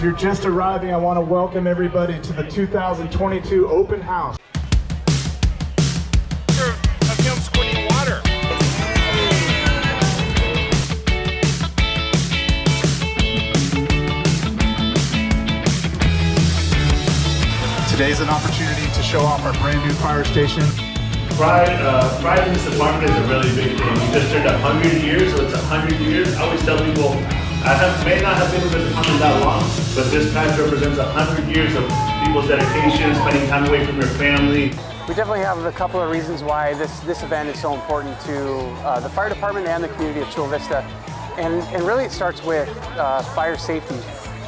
you're just arriving, I want to welcome everybody to the 2022 Open House. Of him squirting water. Today's an opportunity to show off our brand new fire station. Pride in this department is a really big thing. We just turned 100 years, so it's 100 years. I always tell people, may not have been with the department that long, but this patch represents 100 years of people's dedication, spending time away from your family. We definitely have a couple of reasons why this event is so important to the fire department and the community of Chula Vista. And really it starts with fire safety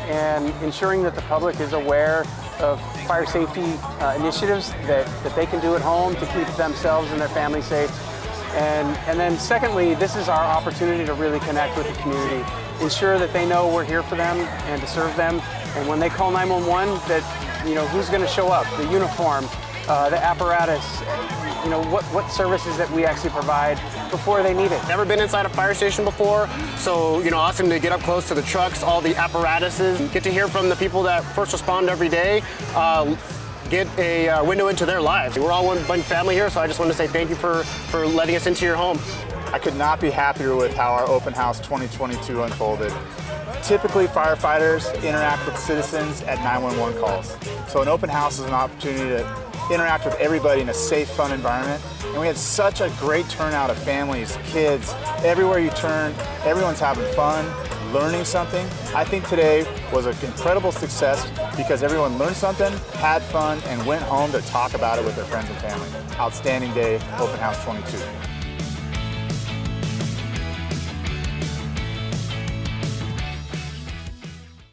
and ensuring that the public is aware of fire safety initiatives that they can do at home to keep themselves and their families safe. And then secondly, this is our opportunity to really connect with the community, ensure that they know we're here for them and to serve them. And when they call 911, that who's going to show up, the uniform, the apparatus, what services that we actually provide before they need it. Never been inside a fire station before, so awesome to get up close to the trucks, all the apparatuses, get to hear from the people that first respond every day, get a window into their lives. We're all one family here, so I just want to say thank you for letting us into your home. I could not be happier with how our Open House 2022 unfolded. Typically, firefighters interact with citizens at 911 calls. So an open house is an opportunity to interact with everybody in a safe, fun environment. And we had such a great turnout of families, kids. Everywhere you turn, everyone's having fun, learning something. I think today was an incredible success because everyone learned something, had fun, and went home to talk about it with their friends and family. Outstanding day, Open House 22.